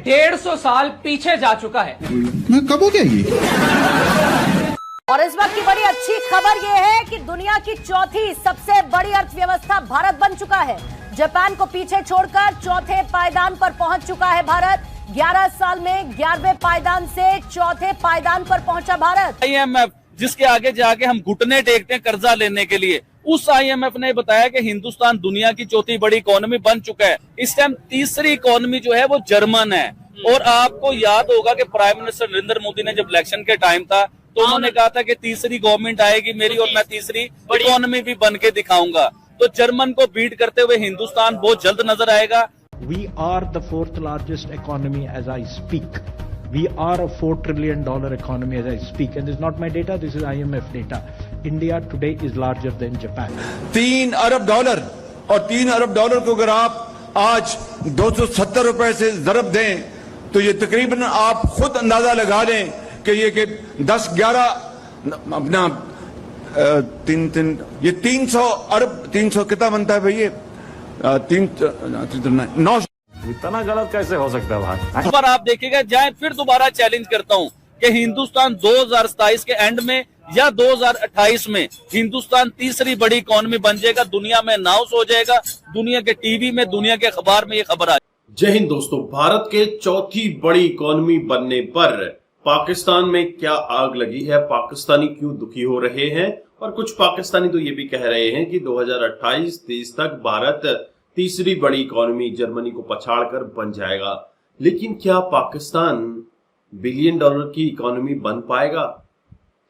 150 साल पीछे जा चुका है। मैं कब हो गया ये? और इस वक्त की बड़ी अच्छी खबर यह है कि दुनिया की चौथी सबसे बड़ी अर्थव्यवस्था भारत बन चुका है। जापान को पीछे छोड़कर चौथे पायदान पर पहुंच चुका है भारत। 11 साल में 11वें पायदान से चौथे पायदान पर पहुंचा भारत। IMF जिसके आगे जाके हम घुटने टेकते हैं कर्जा लेने के लिए, उस IMF ने बताया कि हिंदुस्तान दुनिया की चौथी बड़ी इकोनॉमी बन चुका है। इस टाइम तीसरी इकोनॉमी जो है वो जर्मन है। और आपको याद होगा कि प्राइम मिनिस्टर नरेंद्र मोदी ने जब इलेक्शन के टाइम था तो उन्होंने कहा था कि तीसरी गवर्नमेंट आएगी मेरी और मैं तीसरी इकोनॉमी भी बन के दिखाऊंगा। तो जर्मन को बीट करते हुए हिंदुस्तान बहुत जल्द नजर आएगा। We are the fourth largest economy as I speak. We are a $4 trillion economy as I speak. And this is not my data, this is IMF data. India today is larger than Japan. $3 अरब और $3 अरब को अगर आप आज 270 रुपए से ज़रब दें तो ये तकरीबन आप खुद अंदाजा लगा लें कि ये कि 10-11 अपना ये 300 अरब 300 कितना बनता है भैया 9 इतना गलत कैसे हो सकता है भाई? इस बार आप देखिएगा जाए फिर दोबारा चैलेंज करता हूं कि हिंदुस्तान 2027 के एंड में या 2028 में हिंदुस्तान तीसरी बड़ी इकोनॉमी बन जाएगा, दुनिया में अनाउंस हो जाएगा, दुनिया के टीवी में, दुनिया के अखबार में ये खबर आ। जय हिंद दोस्तों, भारत के चौथी बड़ी इकोनॉमी बनने पर पाकिस्तान में क्या आग लगी है, पाकिस्तानी क्यों दुखी हो रहे हैं और कुछ पाकिस्तानी तो ये भी कह रहे हैं कि 2028-30 तक भारत तीसरी बड़ी इकोनॉमी जर्मनी को पछाड़कर बन जाएगा। लेकिन क्या पाकिस्तान $1 बिलियन की इकोनॉमी बन पाएगा?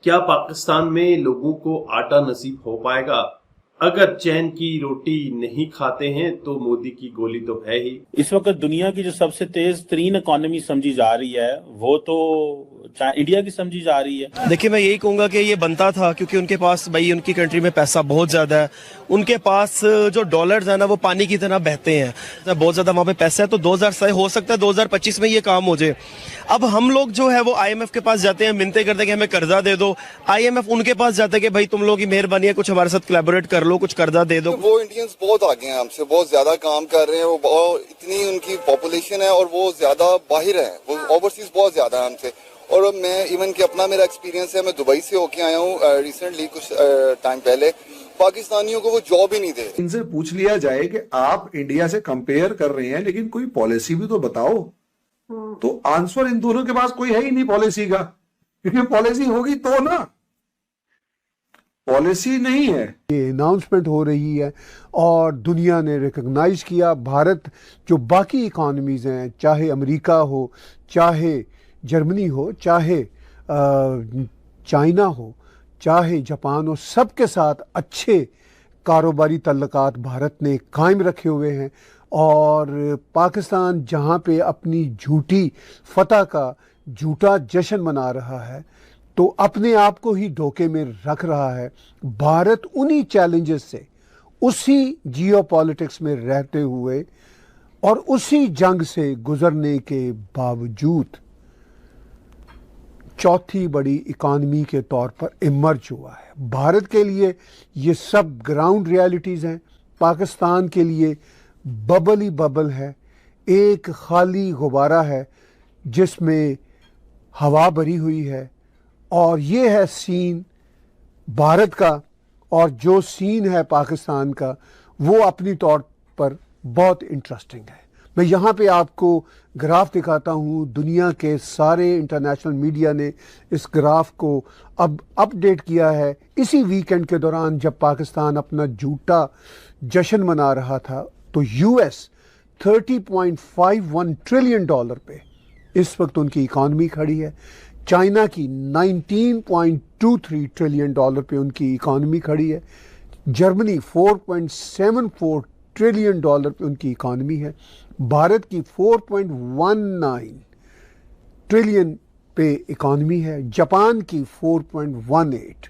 क्या पाकिस्तान में लोगों को आटा नसीब हो पाएगा? अगर चैन की रोटी नहीं खाते हैं तो मोदी की गोली तो है ही। इस वक्त दुनिया की जो सबसे तेज तरीन इकोनॉमी समझी जा रही है वो तो इंडिया की समझी जा रही है। देखिए, मैं यही कहूंगा कि ये बनता था क्योंकि उनके पास भाई उनकी कंट्री में पैसा बहुत ज्यादा है। उनके पास जो डॉलर्स है ना वो पानी की तरह बहते हैं, बहुत ज्यादा वहां पे पैसा है। तो 2000 हो सकता है 2025 में ये काम हो जाए। अब हम लोग जो है वो IMF के पास जाते हैं, मिन्नतें करते हैं कि हमें कर्जा दे दो। IMF उनके पास जाता है कि भाई तुम लोग की मेहरबानी है, कुछ हमारे साथ कोलैबोरेट कर लो, कुछ कर्जा दे दो। वो इंडियंस बहुत आगे हैं हमसे, बहुत ज्यादा काम कर रहे हैं। वो इतनी उनकी पॉपुलेशन है और वो ज्यादा बाहर है, वो ओवरसीज बहुत ज्यादा है हमसे। और मैं इवन कि अपना मेरा एक्सपीरियंस है, मैं दुबई से होके आया हूँ रिसेंटली कुछ टाइम पहले। पाकिस्तानियों को वो जॉब ही नहीं दे। इनसे पूछ लिया जाए कि आप इंडिया से कंपेयर कर रहे हैं लेकिन कोई पॉलिसी भी तो बताओ, तो आंसर इन दोनों के पास कोई है ही नहीं पॉलिसी का। क्योंकि पॉलिसी होगी तो ना, पॉलिसी नहीं है। ये अनाउंसमेंट हो रही है और दुनिया ने रिकॉग्नाइज किया भारत जो बाकी इकोनॉमीज हैं, चाहे अमेरिका हो, चाहे जर्मनी हो, चाहे चाइना हो, चाहे जापान हो, सबके साथ अच्छे कारोबारी तल्लुकात भारत ने कायम रखे हुए हैं। और पाकिस्तान जहां पे अपनी झूठी फतह का झूठा जश्न मना रहा है तो अपने आप को ही धोखे में रख रहा है। भारत उन्हीं चैलेंजेस से, उसी जियोपॉलिटिक्स में रहते हुए और उसी जंग से गुजरने के बावजूद चौथी बड़ी इकॉनमी के तौर पर इमर्ज हुआ है। भारत के लिए ये सब ग्राउंड रियलिटीज़ हैं, पाकिस्तान के लिए बबल ही बबल है, एक खाली गुब्बारा है जिसमें हवा भरी हुई है। और ये है सीन भारत का, और जो सीन है पाकिस्तान का वो अपनी तौर पर बहुत इंटरेस्टिंग है। मैं यहाँ पे आपको ग्राफ दिखाता हूँ। दुनिया के सारे इंटरनेशनल मीडिया ने इस ग्राफ को अब अपडेट किया है इसी वीकेंड के दौरान जब पाकिस्तान अपना झूठा जश्न मना रहा था। तो US $30.51 ट्रिलियन पे इस वक्त उनकी इकॉनमी खड़ी है। चाइना की $19.23 ट्रिलियन पे उनकी इकॉनमी खड़ी है। जर्मनी $4.74 ट्रिलियन पे उनकी इकॉनमी है। भारत की 4.19 ट्रिलियन पे इकॉनमी है। जापान की 4.18,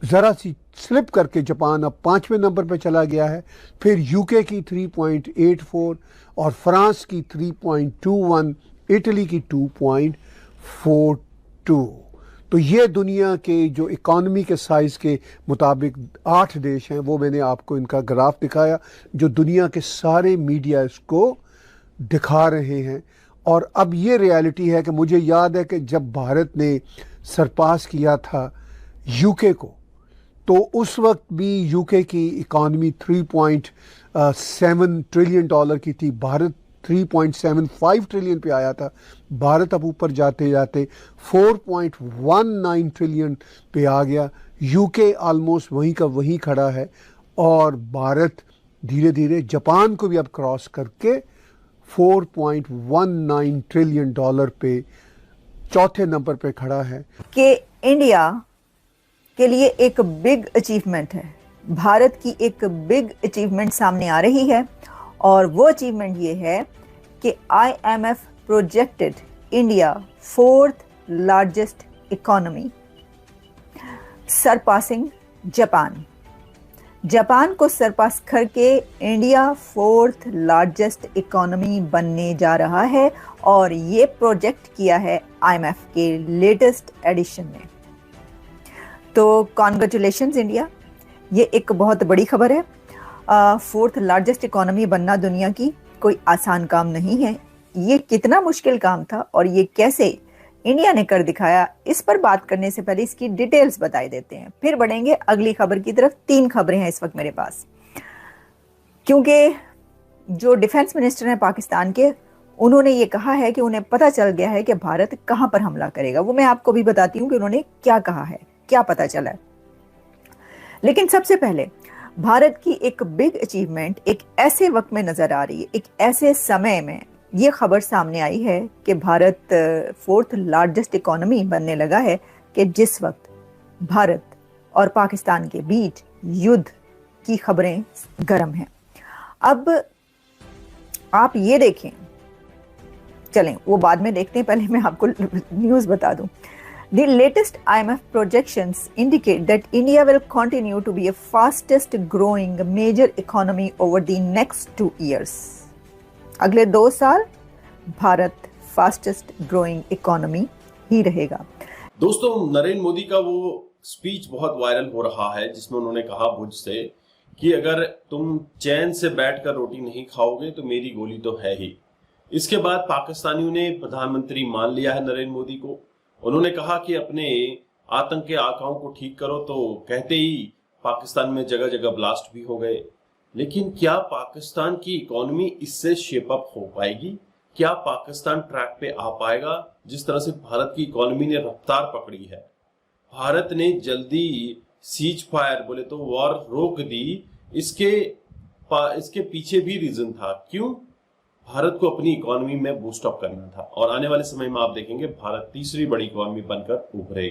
ज़रा सी स्लिप करके जापान अब 5वें नंबर पर चला गया है। फिर UK की 3.84 और फ्रांस की 3.21, इटली की 2.42। तो ये दुनिया के जो इकॉनमी के साइज़ के मुताबिक 8 देश हैं, वो मैंने आपको इनका ग्राफ दिखाया जो दुनिया के सारे मीडिया इसको दिखा रहे हैं। और अब ये रियलिटी है कि मुझे याद है कि जब भारत ने सरपास किया था यूके को, तो उस वक्त भी यूके की इकॉनमी 3.7 ट्रिलियन डॉलर की थी, भारत 3.75 ट्रिलियन पे आया था। भारत अब ऊपर जाते जाते 4.19 ट्रिलियन पे आ गया। यूके ऑलमोस्ट वहीं का वहीं खड़ा है और भारत धीरे धीरे जापान को भी अब क्रॉस करके 4.19 ट्रिलियन डॉलर पे चौथे नंबर पे खड़ा है। कि इंडिया के लिए एक बिग अचीवमेंट है, भारत की एक बिग अचीवमेंट सामने आ रही है और वो अचीवमेंट ये है कि IMF projected India 4th largest economy, surpassing Japan को सरपास करके इंडिया 4th लार्जेस्ट इकोनॉमी बनने जा रहा है और ये प्रोजेक्ट किया है IMF के लेटेस्ट एडिशन में। तो कॉन्ग्रेचुलेशंस इंडिया, ये एक बहुत बड़ी खबर है। 4th लार्जेस्ट इकोनॉमी बनना दुनिया की कोई आसान काम नहीं है। ये कितना मुश्किल काम था और ये कैसे इंडिया ने कर दिखाया, इस पर बात करने से पहले इसकी डिटेल्स बताई देते हैं, फिर बढ़ेंगे अगली खबर की तरफ। 3 खबरें हैं इस वक्त मेरे पास, क्योंकि जो डिफेंस मिनिस्टर हैं पाकिस्तान के, उन्होंने ये कहा है कि उन्हें पता चल गया है कि भारत कहां पर हमला करेगा। वो मैं आपको भी बताती हूँ कि उन्होंने क्या कहा है, क्या पता चला है। लेकिन सबसे पहले भारत की एक बिग अचीवमेंट एक ऐसे वक्त में नजर आ रही है, एक ऐसे समय में ये खबर सामने आई है कि भारत 4th लार्जेस्ट इकोनॉमी बनने लगा है कि जिस वक्त भारत और पाकिस्तान के बीच युद्ध की खबरें गर्म हैं। अब आप ये देखें, चलें वो बाद में देखते हैं, पहले मैं आपको न्यूज़ बता दूं। The latest IMF projections indicate that India will continue to be a fastest growing major economy over the next 2 years. अगले 2 साल भारत फास्टेस्ट ग्रोइंग इकोनॉमी ही रहेगा। दोस्तों, नरेंद्र मोदी का वो स्पीच बहुत वायरल हो रहा है जिसमें उन्होंने कहा भुज से कि अगर तुम चैन से बैठकर रोटी नहीं खाओगे तो मेरी गोली तो है ही। इसके बाद पाकिस्तानियों ने प्रधानमंत्री मान लिया है नरेंद्र मोदी को। उन्होंने कहा कि अपने आतंक के आकाओं को ठीक करो, तो कहते ही पाकिस्तान में जगह जगह ब्लास्ट भी हो गए। लेकिन क्या पाकिस्तान की इकोनॉमी इससे शेप अप हो पाएगी? क्या पाकिस्तान ट्रैक पे आ पाएगा? जिस तरह से भारत की इकोनॉमी ने रफ्तार पकड़ी है, भारत ने जल्दी सीज फायर बोले तो वॉर रोक दी। इसके पीछे भी रीजन था, क्यों? भारत को अपनी इकोनॉमी में बूस्ट अप करना था और आने वाले समय में आप देखेंगे भारत तीसरी बड़ी इकोनॉमी बनकर उभरेगा।